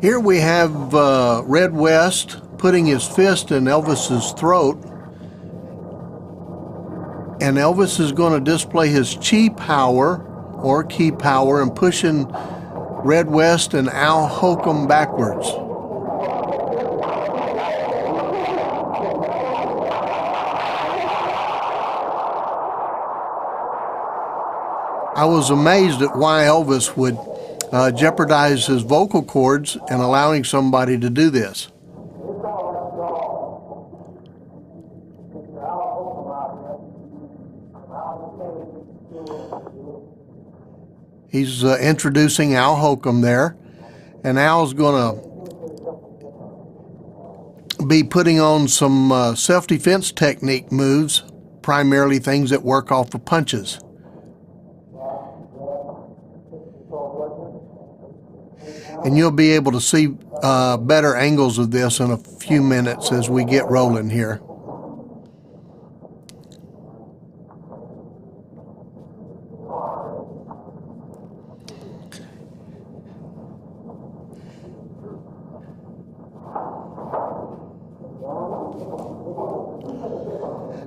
Here we have Red West putting his fist in Elvis's throat, and Elvis is going to display his chi power or key power and pushing Red West and Al Holcomb backwards. I was amazed at why Elvis would jeopardize his vocal cords and allowing somebody to do this. He's introducing Al Holcomb there, and Al's going to be putting on some self-defense technique moves, primarily things that work off of punches. And you'll be able to see better angles of this in a few minutes as we get rolling here.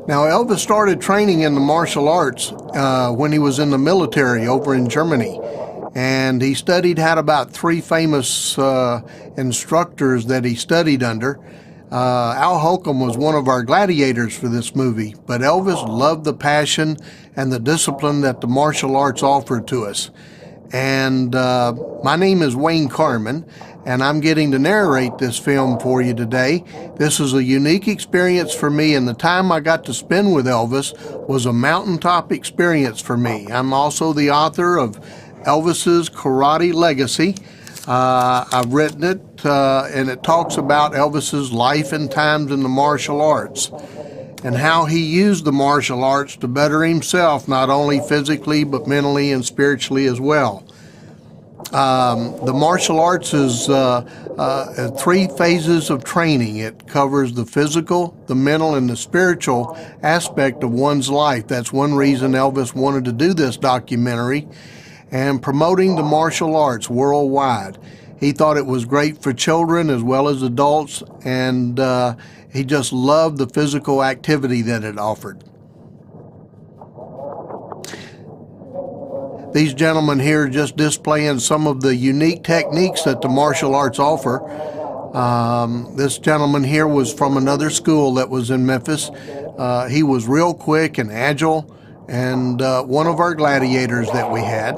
Now, Elvis started training in the martial arts when he was in the military over in Germany. And he studied, had about 3 famous instructors that he studied under. Al Holcomb was one of our gladiators for this movie, but Elvis loved the passion and the discipline that the martial arts offered to us. And my name is Wayne Carman, and I'm getting to narrate this film for you today. This is a unique experience for me, and the time I got to spend with Elvis was a mountaintop experience for me. I'm also the author of Elvis's Karate Legacy. I've written it, and it talks about Elvis's life and times in the martial arts and how he used the martial arts to better himself, not only physically but mentally and spiritually as well. The martial arts is 3 phases of training. It covers the physical, the mental, and the spiritual aspect of one's life. That's one reason Elvis wanted to do this documentary, and promoting the martial arts worldwide. He thought it was great for children as well as adults, and he just loved the physical activity that it offered. These gentlemen here just displaying some of the unique techniques that the martial arts offer. This gentleman here was from another school that was in Memphis. He was real quick and agile, and one of our gladiators that we had.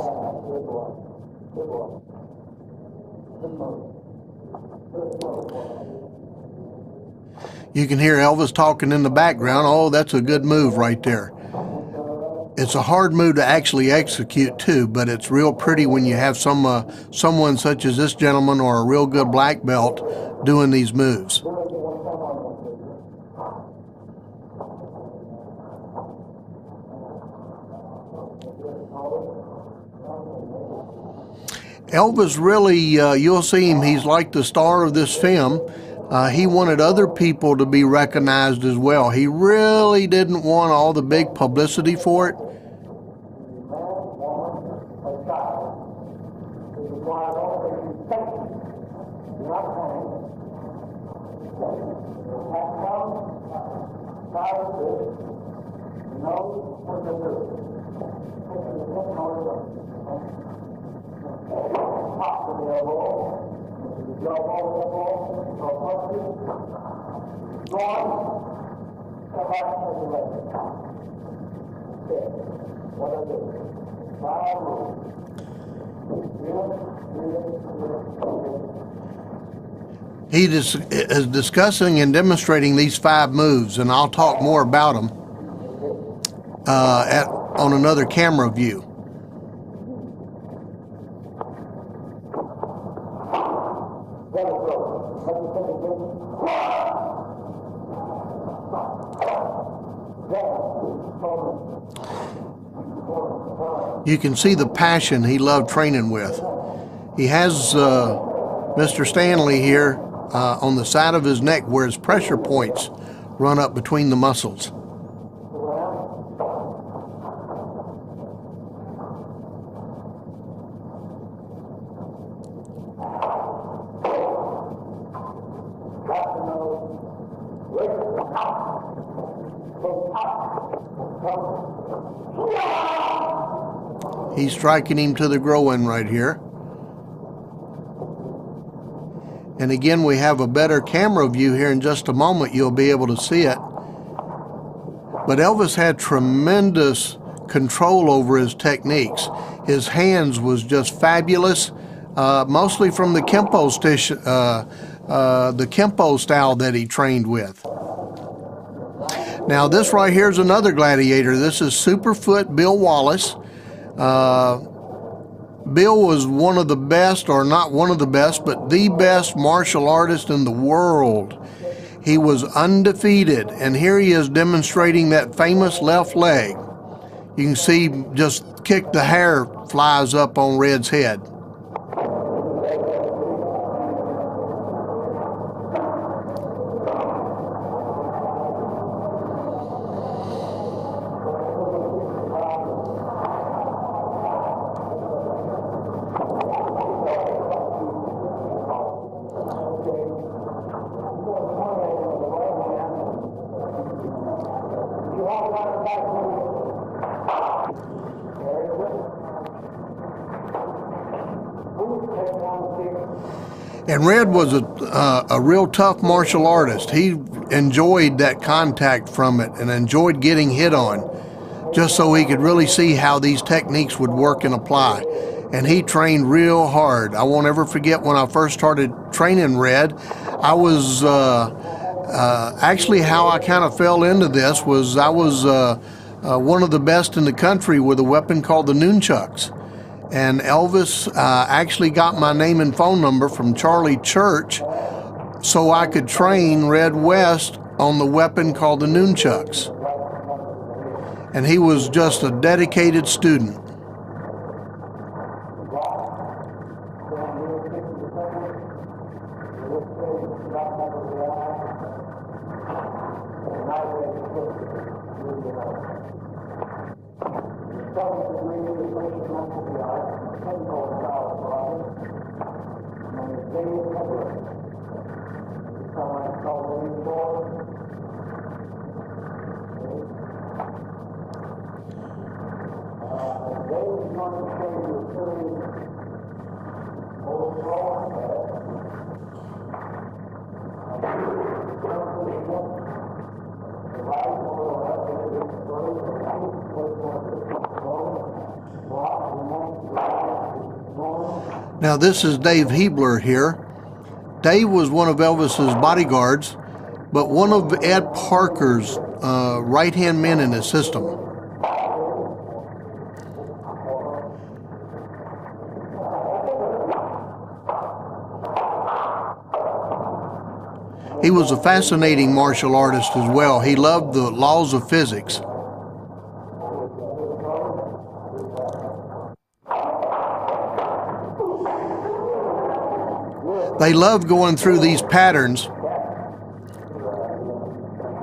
You can hear Elvis talking in the background. Oh, that's a good move right there. It's a hard move to actually execute too, but it's real pretty when you have someone such as this gentleman or a real good black belt doing these moves. Elvis really, you'll see him, he's like the star of this film. He wanted other people to be recognized as well. He really didn't want all the big publicity for it. He is discussing and demonstrating these 5 moves, and I'll talk more about them on another camera view. You can see the passion he loved training with. He has Mr. Stanley here on the side of his neck where his pressure points run up between the muscles. He's striking him to the groin right here. And again, we have a better camera view here. In just a moment, you'll be able to see it. But Elvis had tremendous control over his techniques. His hands was just fabulous, mostly from the Kempo style that he trained with. Now this right here is another gladiator. This is Superfoot Bill Wallace. Bill was one of the best, or not one of the best, but the best martial artist in the world. He was undefeated, and here he is demonstrating that famous left leg. You can see just kick the hair flies up on Red's head. And Red was a real tough martial artist. He enjoyed that contact from it and enjoyed getting hit on, just so he could really see how these techniques would work and apply. And he trained real hard. I won't ever forget when I first started training Red. I was actually, how I kind of fell into this was I was one of the best in the country with a weapon called the nunchucks. And Elvis actually got my name and phone number from Charlie Church so I could train Red West on the weapon called the nunchucks. And he was just a dedicated student. Now this is Dave Hebler here. Dave was one of Elvis's bodyguards, but one of Ed Parker's right-hand men in his system. He was a fascinating martial artist as well. He loved the laws of physics. They love going through these patterns.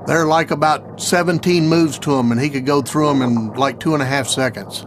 They're like about 17 moves to him, and he could go through them in like 2.5 seconds.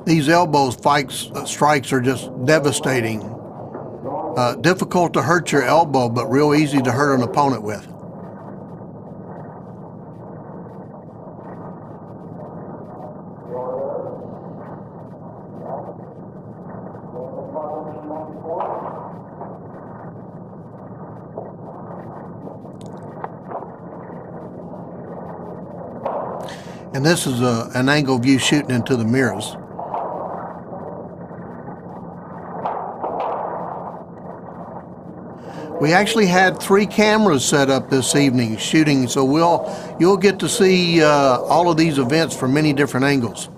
These elbow strikes are just devastating. Difficult to hurt your elbow, but real easy to hurt an opponent with. And this is an angle view shooting into the mirrors. We actually had 3 cameras set up this evening shooting, so you'll get to see all of these events from many different angles.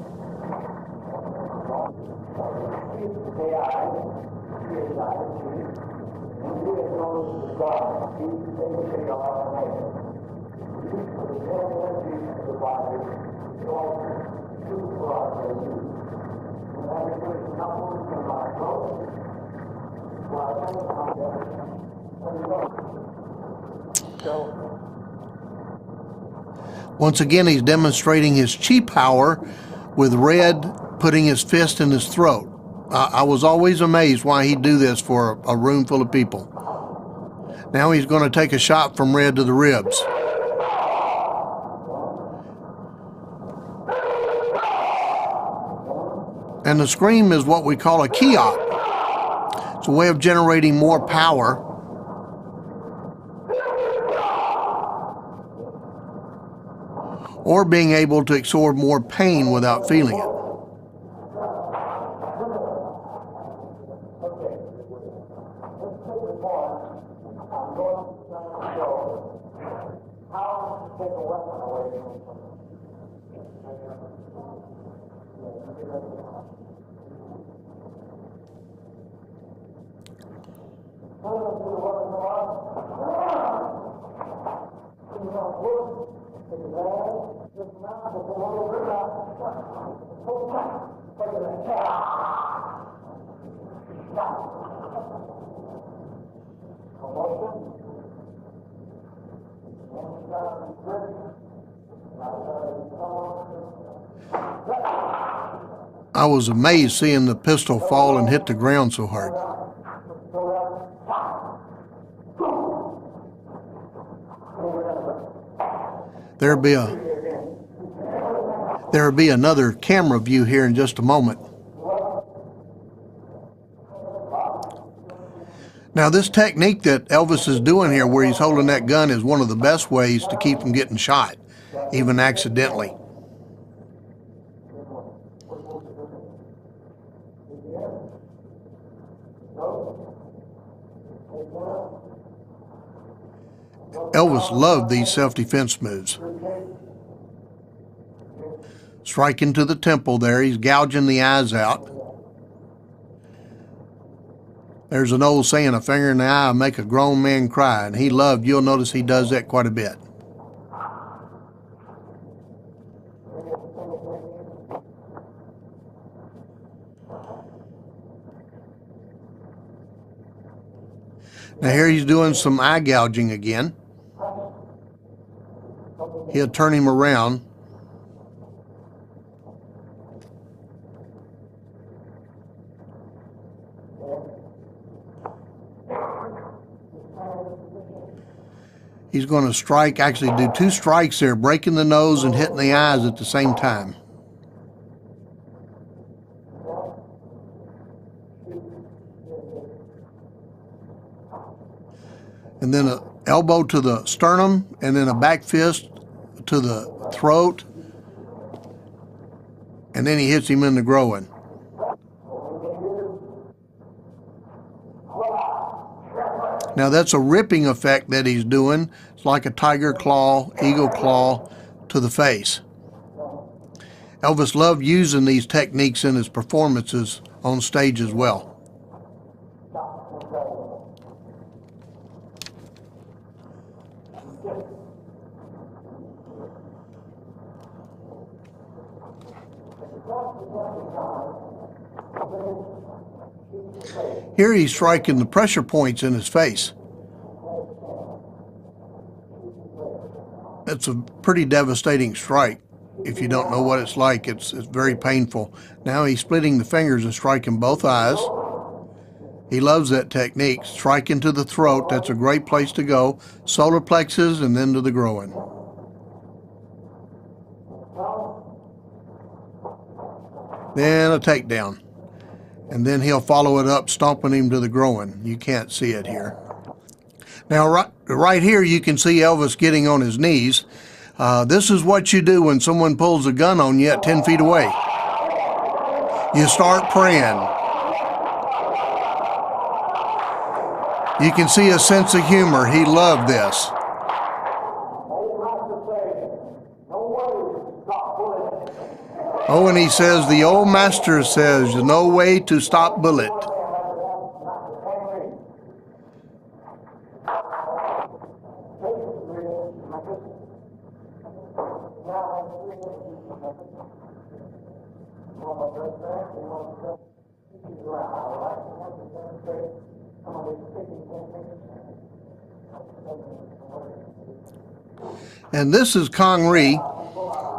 Once again, he's demonstrating his chi power with Red putting his fist in his throat. I was always amazed why he'd do this for a room full of people. Now he's going to take a shot from Red to the ribs. And the scream is what we call a ki-op. It's a way of generating more power. Or being able to absorb more pain without feeling it. I was amazed seeing the pistol fall and hit the ground so hard. There'll be another camera view here in just a moment. Now, this technique that Elvis is doing here, where he's holding that gun, is one of the best ways to keep from getting shot, even accidentally. Elvis loved these self-defense moves. Striking to the temple there, he's gouging the eyes out. There's an old saying, a finger in the eye will make a grown man cry, and you'll notice he does that quite a bit. Now here he's doing some eye gouging again. He'll turn him around. He's going to strike, actually do 2 strikes there, breaking the nose and hitting the eyes at the same time. And then an elbow to the sternum, and then a back fist to the throat, and then he hits him in the groin. Now that's a ripping effect that he's doing. It's like a tiger claw, eagle claw to the face. Elvis loved using these techniques in his performances on stage as well. Here he's striking the pressure points in his face. It's a pretty devastating strike. If you don't know what it's like, it's very painful. Now he's splitting the fingers and striking both eyes. He loves that technique. Striking to the throat, that's a great place to go. Solar plexus and then to the groin. Then a takedown. And then he'll follow it up, stomping him to the groin. You can't see it here. Now, right here, you can see Elvis getting on his knees. This is what you do when someone pulls a gun on you at 10 feet away. You start praying. You can see a sense of humor. He loved this. Oh, and he says, the old master says, no way to stop bullet. And this is Kong Rhee.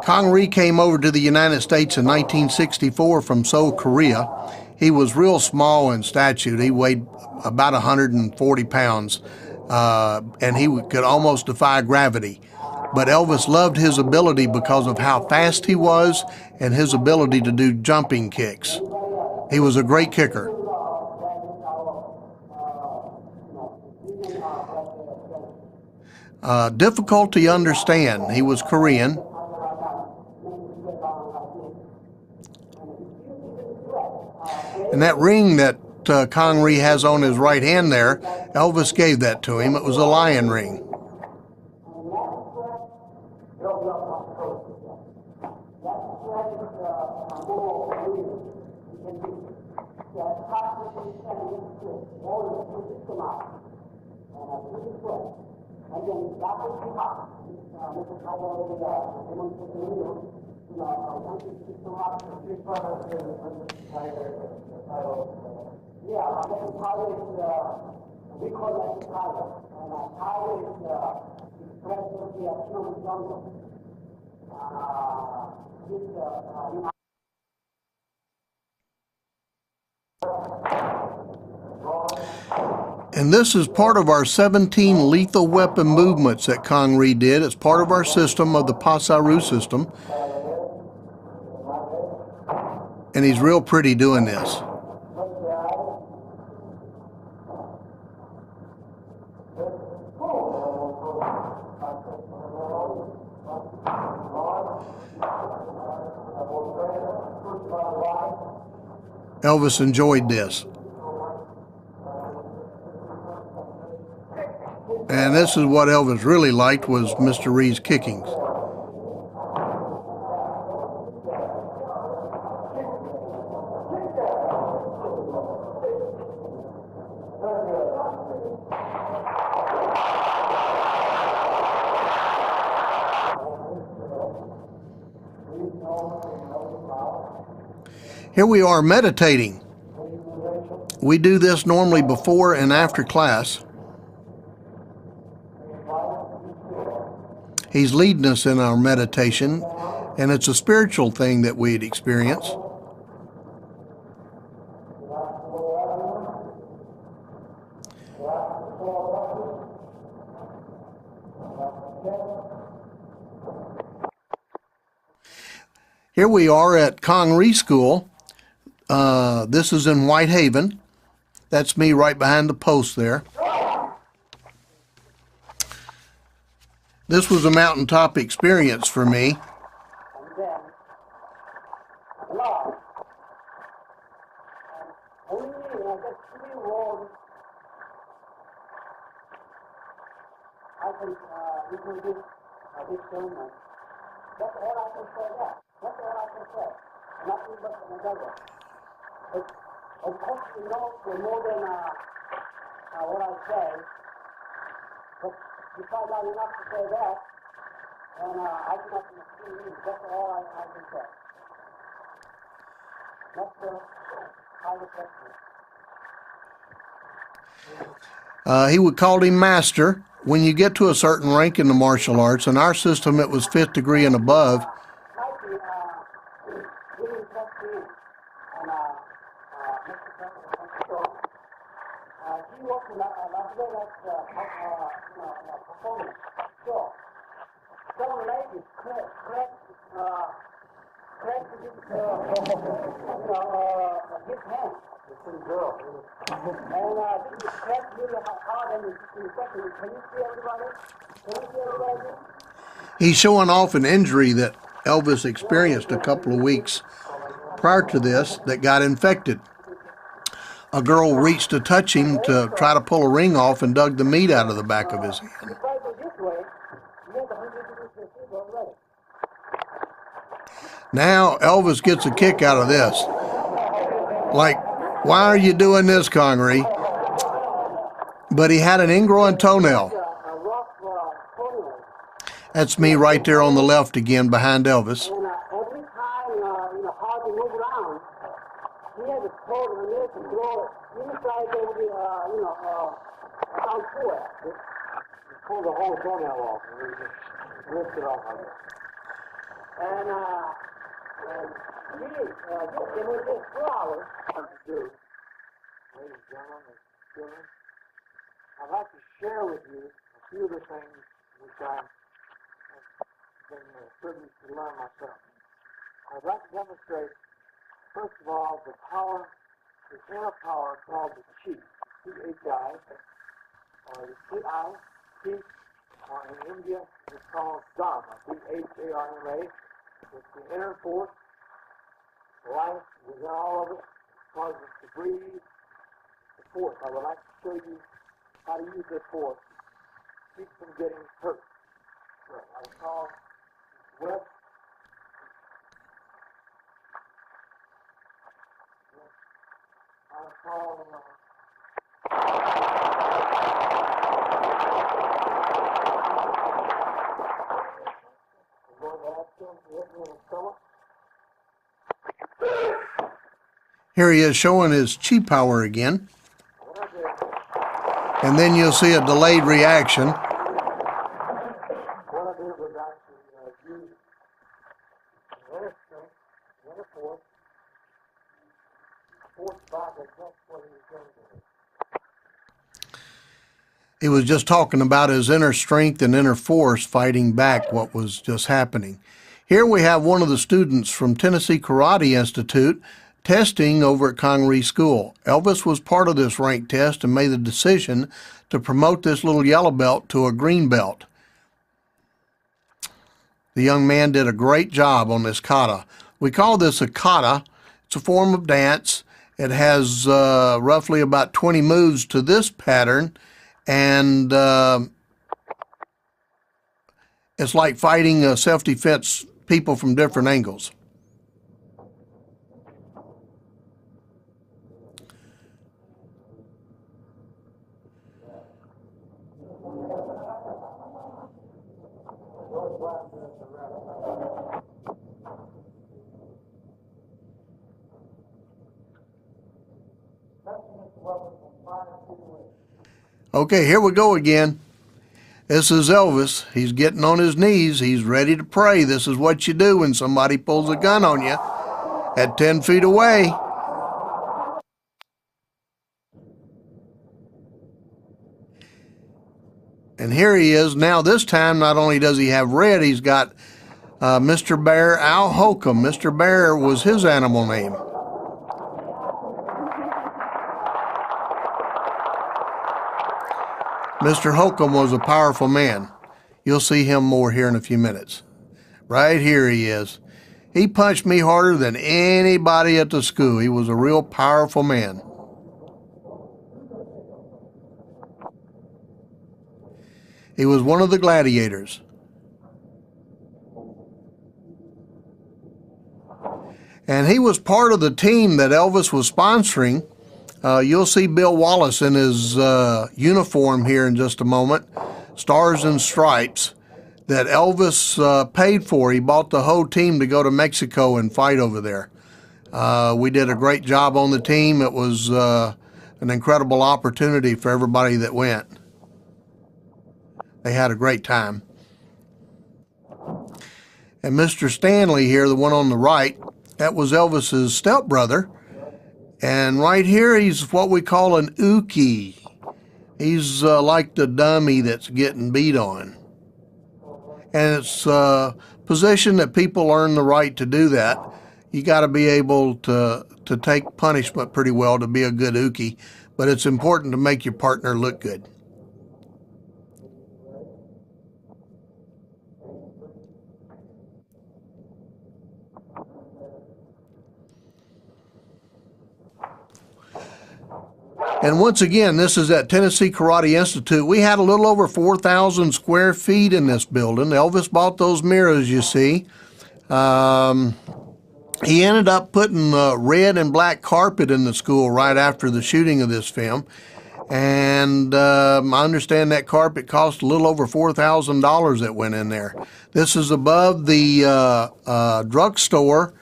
Kong Rhee came over to the United States in 1964 from Seoul, Korea. He was real small in stature. He weighed about 140 pounds, and he could almost defy gravity. But Elvis loved his ability because of how fast he was and his ability to do jumping kicks. He was a great kicker. Difficult to understand. He was Korean. And that ring that Kong Rhee has on his right hand there, Elvis gave that to him. It was a lion ring. And this is part of our 17 lethal weapon movements that Kong Rhee did. It's part of our system, of the Pasaru system. And he's real pretty doing this. Elvis enjoyed this. And this is what Elvis really liked, was Mr. Rhee's kickings. Here we are meditating. We do this normally before and after class. He's leading us in our meditation, and it's a spiritual thing that we'd experience. Here we are at Kong Rhee School. This is in Whitehaven. That's me right behind the post there. This was a mountaintop experience for me. Of course, you know, more than what I say, but you find out enough to say that, and I cannot see you. That's all I can say. That's the highest. He would call him master. When you get to a certain rank in the martial arts, in our system it was 5th degree and above. He's showing off an injury that Elvis experienced a couple of weeks prior to this that got infected. A girl reached to touch him to try to pull a ring off and dug the meat out of the back of his hand. If I go this way, you have to introduce your feet already. Now Elvis gets a kick out of this. Like, why are you doing this, Connery? But he had an ingrowing toenail. A rough toenail. That's me right there on the left again behind Elvis. And every time, how to move around, he had to pull the nail to throw it inside over the, down through it. Pull the whole toenail off and we just lift it off like that. And there was this flower. What to do, ladies and gentlemen and children, I'd like to share with you a few of the things which I've been privileged to learn myself. I'd like to demonstrate, first of all, the power, the inner power called the chi, C-H-I, or the T-I, or in India it's called Dharma, D-H-A-R-M-A. It's the inner force, life within all of us, causes us to breathe. The force, I would like to show you how to use this force to keep from getting hurt. So I would call West. I would call Here he is showing his chi power again. And then you'll see a delayed reaction. What I did was actually use inner strength, inner force back against what he was going to do. He was just talking about his inner strength and inner force fighting back what was just happening. Here we have one of the students from Tennessee Karate Institute testing over at Connery School. Elvis was part of this rank test and made the decision to promote this little yellow belt to a green belt. The young man did a great job on this kata. We call this a kata. It's a form of dance. It has roughly about 20 moves to this pattern, and it's like fighting self-defense people from different angles. Okay, here we go again. This is Elvis. He's getting on his knees. He's ready to pray. This is what you do when somebody pulls a gun on you at 10 feet away. And here he is. Now this time, not only does he have red, he's got Mr. Bear, Al Holcomb. Mr. Bear was his animal name. Mr. Holcomb was a powerful man. You'll see him more here in a few minutes. Right here he is. He punched me harder than anybody at the school. He was a real powerful man. He was one of the gladiators. And he was part of the team that Elvis was sponsoring. You'll see Bill Wallace in his uniform here in just a moment, Stars and Stripes, that Elvis paid for. He bought the whole team to go to Mexico and fight over there. We did a great job on the team. It was an incredible opportunity for everybody that went. They had a great time. And Mr. Stanley here, the one on the right, that was Elvis's stepbrother. And right here, he's what we call an uke. He's like the dummy that's getting beat on. And it's a position that people earn the right to do that. You got to be able to take punishment pretty well to be a good uke. But it's important to make your partner look good. And once again, this is at Tennessee Karate Institute. We had a little over 4,000 square feet in this building. Elvis bought those mirrors, you see. He ended up putting red and black carpet in the school right after the shooting of this film. And I understand that carpet cost a little over $4,000 that went in there. This is above the drugstore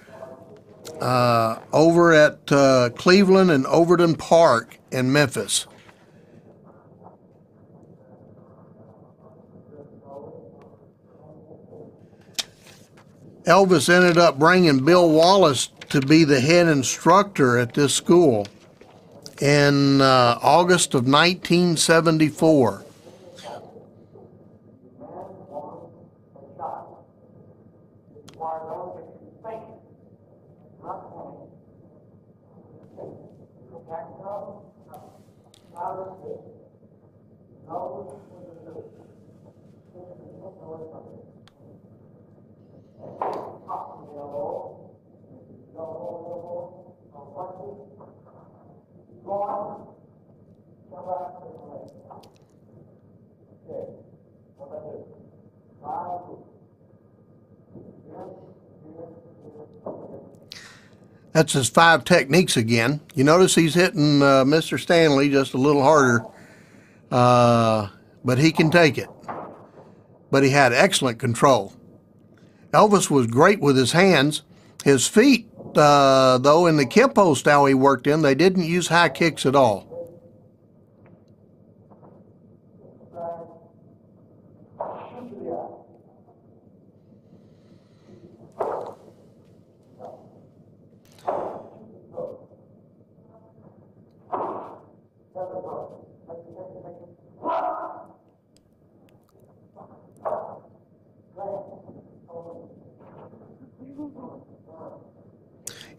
over at Cleveland and Overton Park in Memphis. Elvis ended up bringing Bill Wallace to be the head instructor at this school in August of 1974. That's his 5 techniques again. You notice he's hitting Mr. Stanley just a little harder, but he can take it. But he had excellent control. Elvis was great with his hands. His feet, though, in the Kempo style he worked in, they didn't use high kicks at all.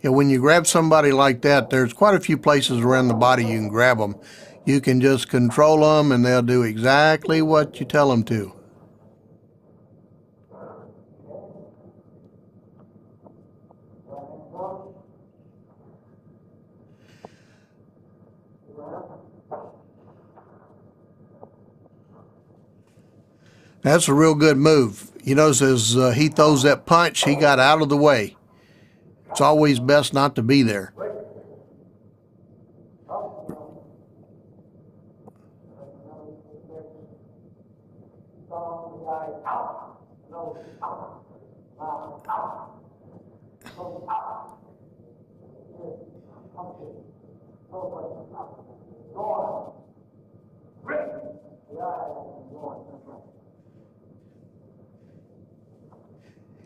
Yeah, when you grab somebody like that, there's quite a few places around the body you can grab them. You can just control them and they'll do exactly what you tell them to. That's a real good move. You notice as he throws that punch, he got out of the way. It's always best not to be there.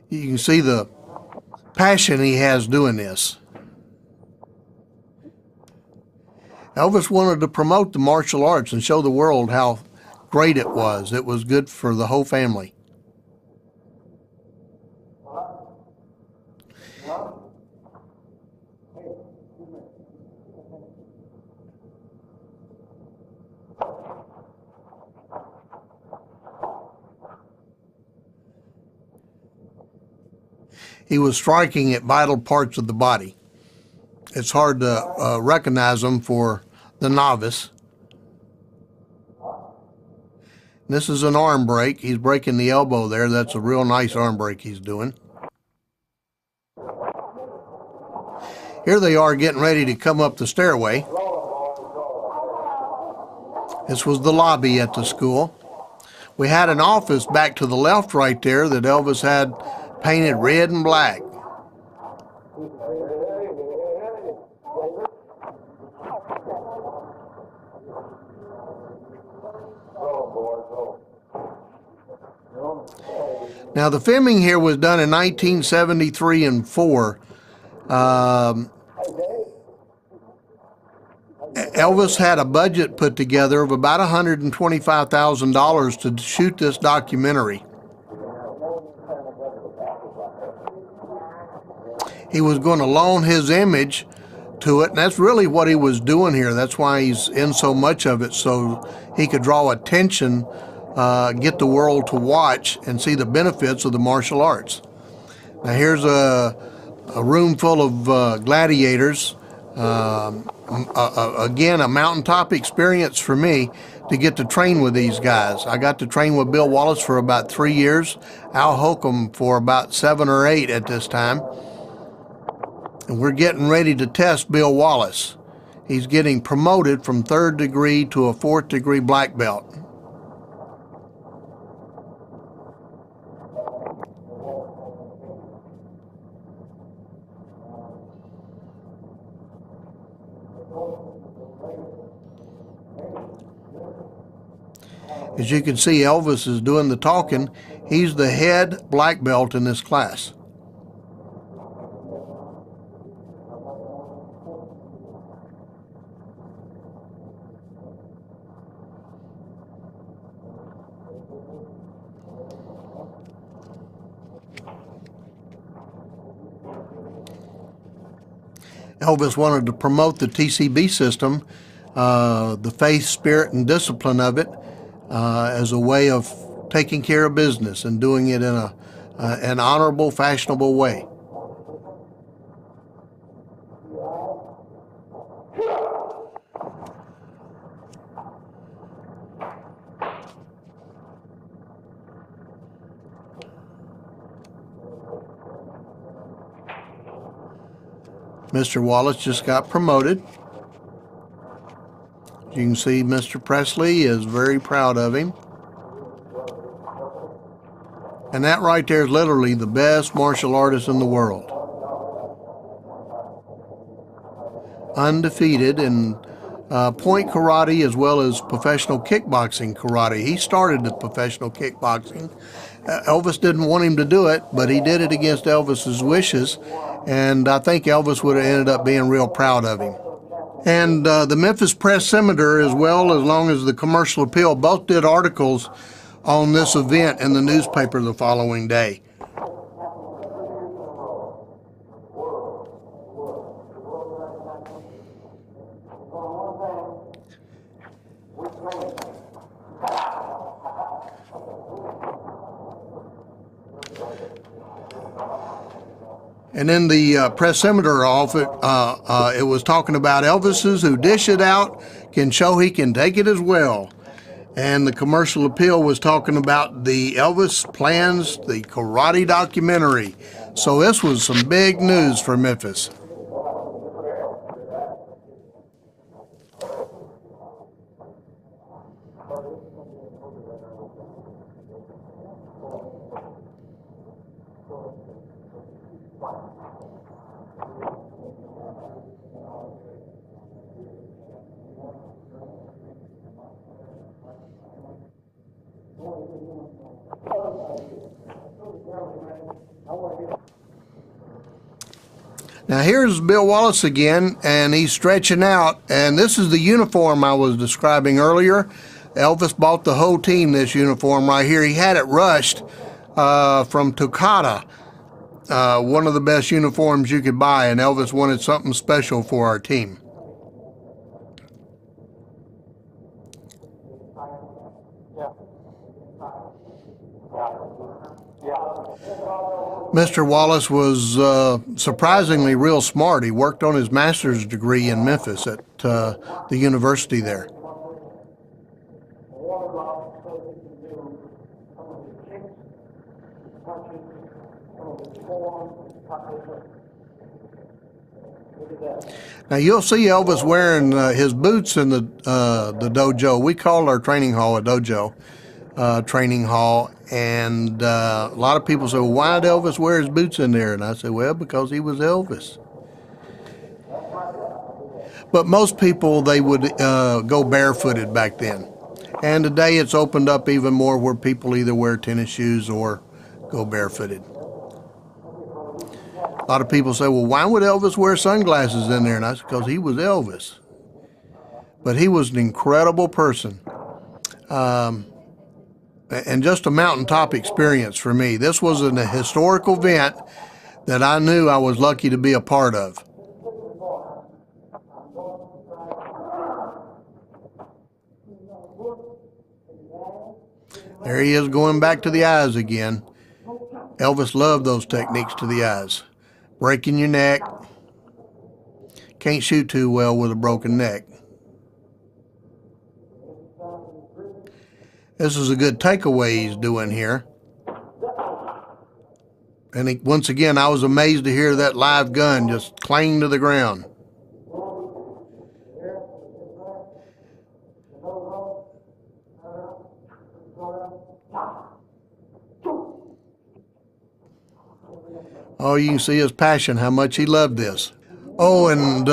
You can see the passion he has doing this. Elvis wanted to promote the martial arts and show the world how great it was. It was good for the whole family. He was striking at vital parts of the body. It's hard to recognize them for the novice. This is an arm break. He's breaking the elbow there. That's a real nice arm break he's doing. Here they are getting ready to come up the stairway. This was the lobby at the school. We had an office back to the left right there that Elvis had painted red and black. Now the filming here was done in 1973 and 4. Elvis had a budget put together of about $125,000 to shoot this documentary. He was going to loan his image to it, and that's really what he was doing here. That's why he's in so much of it, so he could draw attention, get the world to watch and see the benefits of the martial arts. Now here's a room full of gladiators Again, a mountaintop experience for me to get to train with these guys. I got to train with Bill Wallace for about 3 years, Al Holcomb for about 7 or 8 at this time. And we're getting ready to test Bill Wallace. He's getting promoted from 3rd degree to a 4th degree black belt. As you can see, Elvis is doing the talking. He's the head black belt in this class. Elvis wanted to promote the TCB system, the faith, spirit, and discipline of it, as a way of taking care of business and doing it in an honorable, fashionable way. Mr. Wallace just got promoted. You can see Mr. Presley is very proud of him. And that right there is literally the best martial artist in the world. Undefeated in point karate as well as professional kickboxing karate. He started the professional kickboxing. Elvis didn't want him to do it, but he did it against Elvis's wishes. And I think Elvis would have ended up being real proud of him. And the Memphis Press Scimitar, as well as long as the Commercial Appeal, both did articles on this event in the newspaper the following day. And in the Press Scimitar office, it was talking about Elvis's who dish it out can show he can take it as well. And the Commercial Appeal was talking about the Elvis Plans, the karate documentary. So this was some big news for Memphis. Now here's Bill Wallace again, and he's stretching out, and this is the uniform I was describing earlier. Elvis bought the whole team this uniform right here. He had it rushed from Tokata, one of the best uniforms you could buy, and Elvis wanted something special for our team. Mr. Wallace was surprisingly real smart. He worked on his master's degree in Memphis at the university there. Now you'll see Elvis wearing his boots in the dojo. We call our training hall a dojo. Training hall, and a lot of people say, well, why did Elvis wear his boots in there? And I say, well, because he was Elvis. But most people, they would go barefooted back then. And today it's opened up even more where people either wear tennis shoes or go barefooted. A lot of people say, well, why would Elvis wear sunglasses in there? And I said, because he was Elvis. But he was an incredible person. And just a mountaintop experience for me. This was a historical event that I knew I was lucky to be a part of. There he is going back to the eyes again. Elvis loved those techniques to the eyes. Breaking your neck, can't shoot too well with a broken neck. This is a good takeaway he's doing here. And once again, I was amazed to hear that live gun just clang to the ground. Oh, you can see his passion, how much he loved this. Oh, and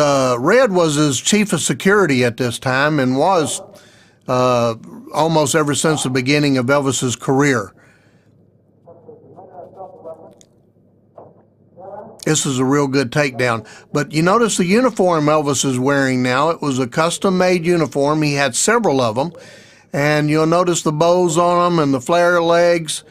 Red was his chief of security at this time and was almost ever since the beginning of Elvis's career. This is a real good takedown. But you notice the uniform Elvis is wearing now. It was a custom-made uniform. He had several of them. And you'll notice the bows on them and the flare legs.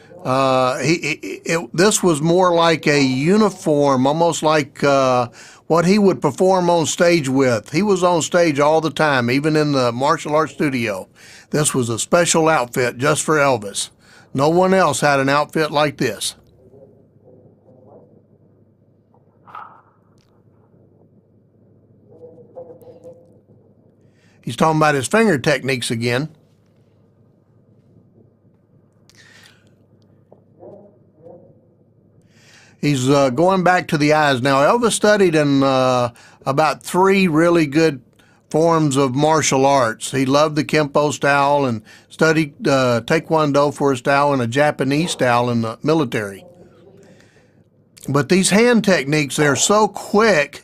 This was more like a uniform, almost like what he would perform on stage with. He was on stage all the time, even in the martial arts studio. This was a special outfit just for Elvis. No one else had an outfit like this. He's talking about his finger techniques again. He's going back to the eyes. Now, Elvis studied in about 3 really good forms of martial arts. He loved the Kempo style and studied Taekwondo for a style and a Japanese style in the military. But these hand techniques, they're so quick,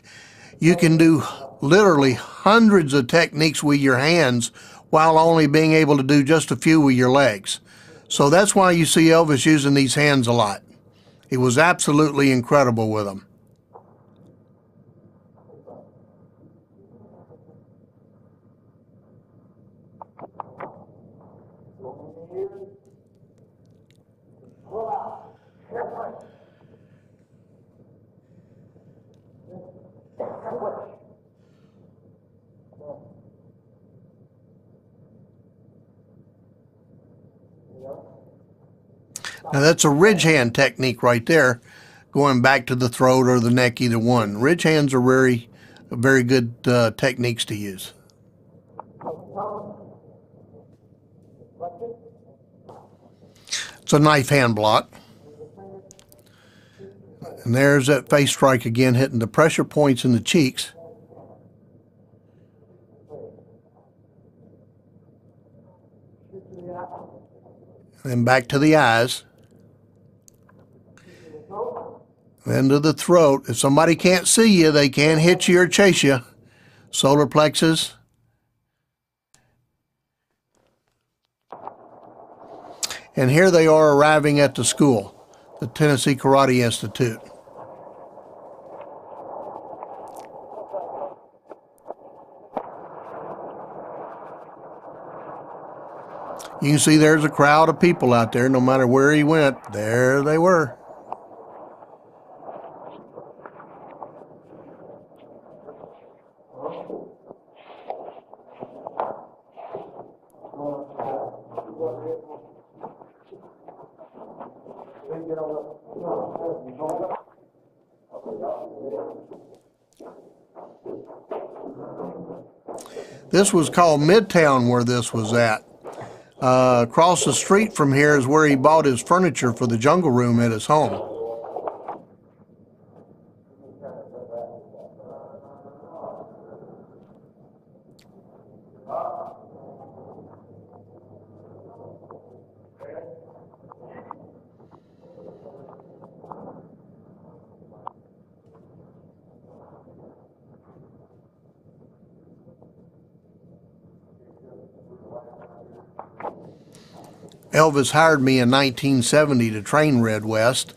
you can do literally hundreds of techniques with your hands while only being able to do just a few with your legs. So that's why you see Elvis using these hands a lot. He was absolutely incredible with them. Now that's a ridge hand technique right there, going back to the throat or the neck, either one. Ridge hands are very good techniques to use. It's a knife hand block. And there's that face strike again, hitting the pressure points in the cheeks. Then back to the eyes. Then to the throat. If somebody can't see you, they can hit you or chase you. Solar plexus. And here they are arriving at the school, the Tennessee Karate Institute. You can see there's a crowd of people out there. No matter where he went, there they were. This was called Midtown, where this was at. Across the street from here is where he bought his furniture for the jungle room at his home. Elvis hired me in 1970 to train Red West,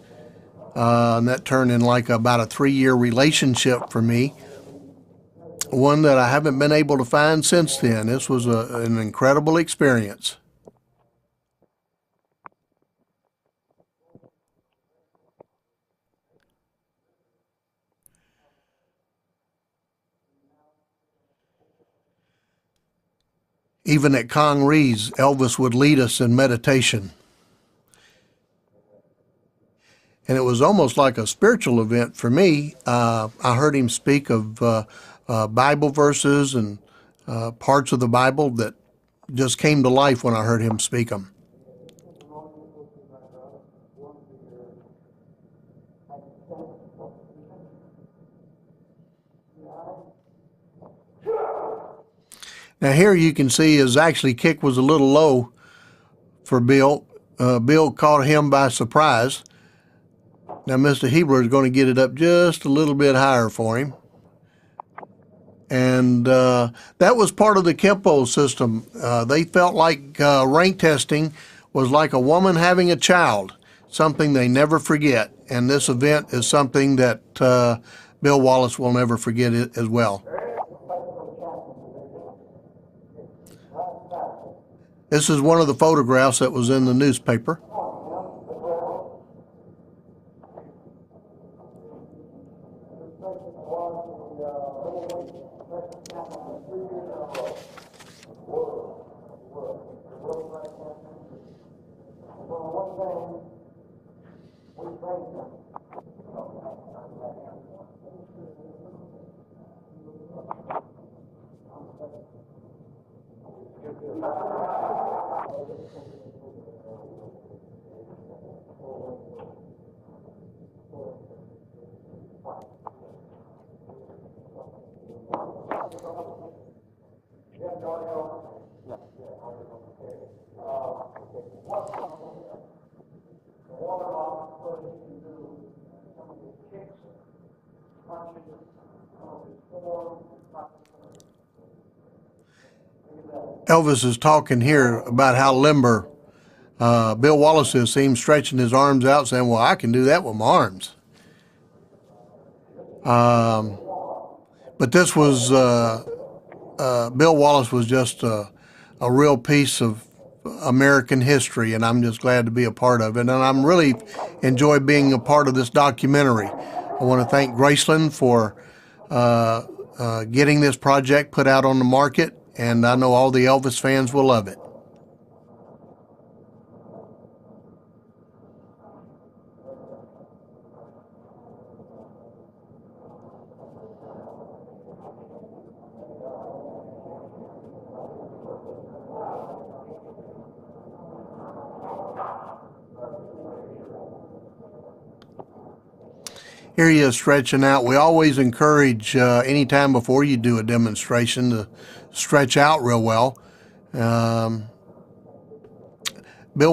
and that turned in like about a 3-year relationship for me, one that I haven't been able to find since then. This was an incredible experience. Even at Kong Ree's, Elvis would lead us in meditation. And it was almost like a spiritual event for me. I heard him speak of Bible verses and parts of the Bible that just came to life when I heard him speak them. Now here you can see his actually kick was a little low for Bill. Bill caught him by surprise. Now Mr. Hebler is going to get it up just a little bit higher for him. And that was part of the Kempo system. They felt like rank testing was like a woman having a child, something they never forget. And this event is something that Bill Wallace will never forget it as well. This is one of the photographs that was in the newspaper. Elvis is talking here about how limber Bill Wallace is. See him stretching his arms out, saying, well, I can do that with my arms. But this was, Bill Wallace was just a real piece of American history, and I'm just glad to be a part of it. And I'm really enjoy being a part of this documentary. I want to thank Graceland for getting this project put out on the market, and I know all the Elvis fans will love it. Here he is stretching out. We always encourage anytime before you do a demonstration to stretch out real well. Bill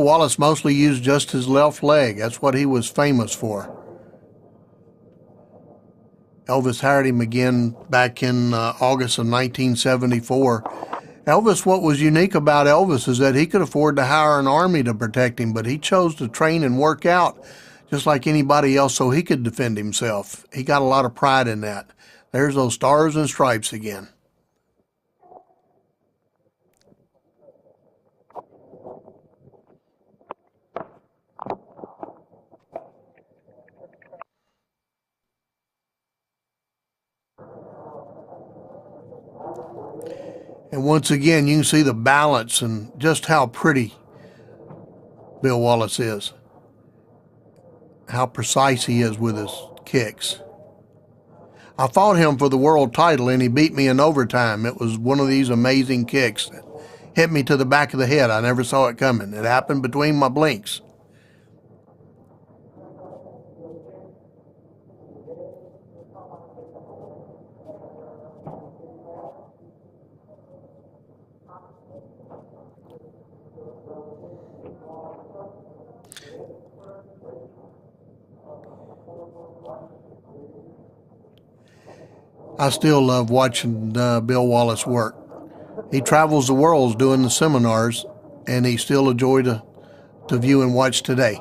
Wallace mostly used just his left leg. That's what he was famous for. Elvis hired him again back in August of 1974. Elvis, what was unique about Elvis is that he could afford to hire an army to protect him, but he chose to train and work out just like anybody else so he could defend himself. He got a lot of pride in that. There's those stars and stripes again. And once again, you can see the balance and just how pretty Bill Wallace is. How precise he is with his kicks. I fought him for the world title and he beat me in overtime. It was one of these amazing kicks that hit me to the back of the head. I never saw it coming. It happened between my blinks. I still love watching Bill Wallace work. He travels the world doing the seminars, and he's still a joy to view and watch today.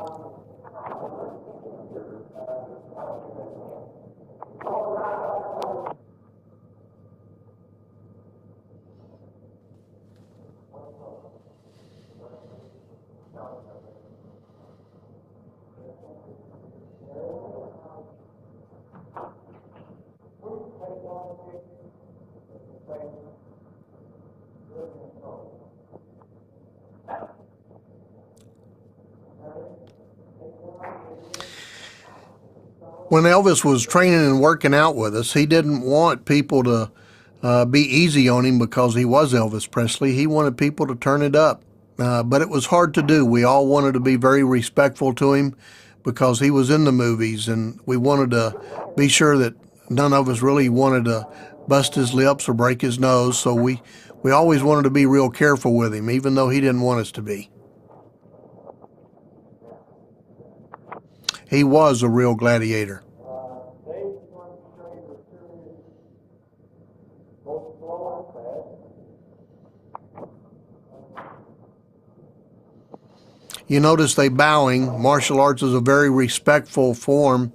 When Elvis was training and working out with us, he didn't want people to be easy on him because he was Elvis Presley. He wanted people to turn it up. But it was hard to do. We all wanted to be very respectful to him because he was in the movies, and we wanted to be sure that none of us really wanted to bust his lips or break his nose. So we always wanted to be real careful with him, even though he didn't want us to be. He was a real gladiator. You notice they bowing. Martial arts is a very respectful form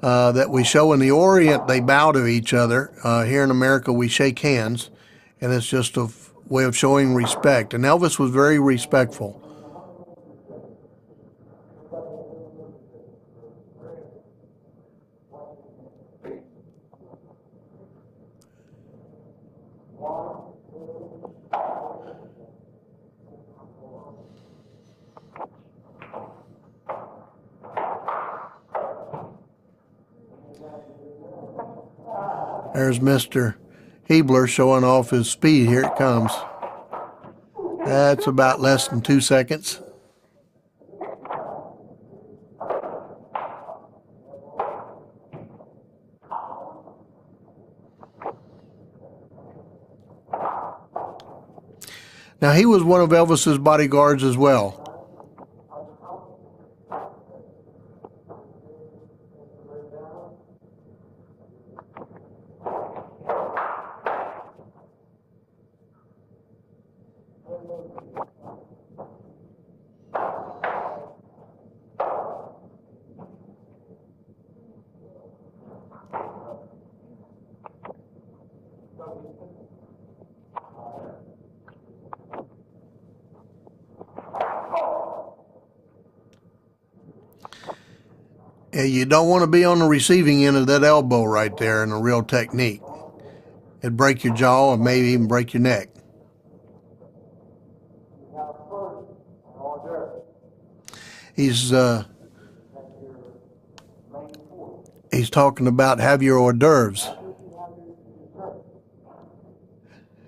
that we show. In the Orient, they bow to each other. Here in America, we shake hands, and it's just a way of showing respect. And Elvis was very respectful. There's Mr. Hebler showing off his speed. Here it comes. That's about less than 2 seconds. Now, he was one of Elvis's bodyguards as well. Yeah, you don't want to be on the receiving end of that elbow right there in a real technique. It'd break your jaw and maybe even break your neck. He's talking about have your hors d'oeuvres.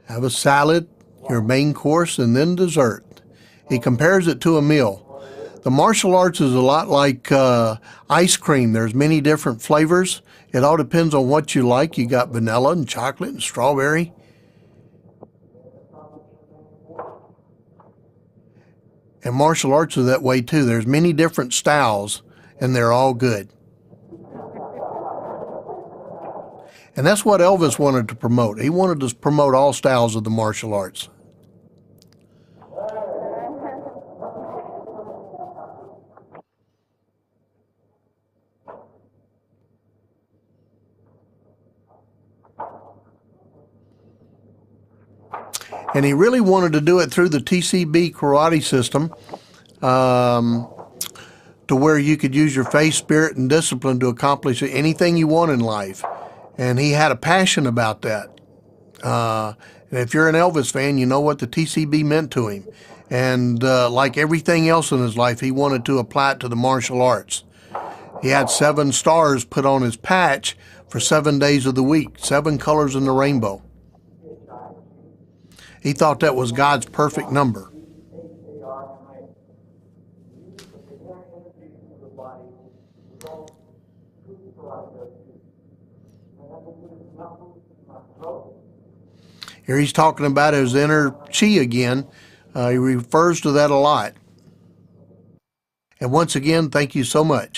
Have a salad, your main course, and then dessert. He compares it to a meal. The martial arts is a lot like ice cream. There's many different flavors. It all depends on what you like. You got vanilla and chocolate and strawberry. And martial arts are that way too. There's many different styles, and they're all good. And that's what Elvis wanted to promote. He wanted to promote all styles of the martial arts. And he really wanted to do it through the TCB karate system to where you could use your faith, spirit, and discipline to accomplish anything you want in life. And he had a passion about that. And if you're an Elvis fan, you know what the TCB meant to him. And like everything else in his life, he wanted to apply it to the martial arts. He had 7 stars put on his patch for 7 days of the week, 7 colors in the rainbow. He thought that was God's perfect number. Here he's talking about his inner chi again. He refers to that a lot. And once again, thank you so much.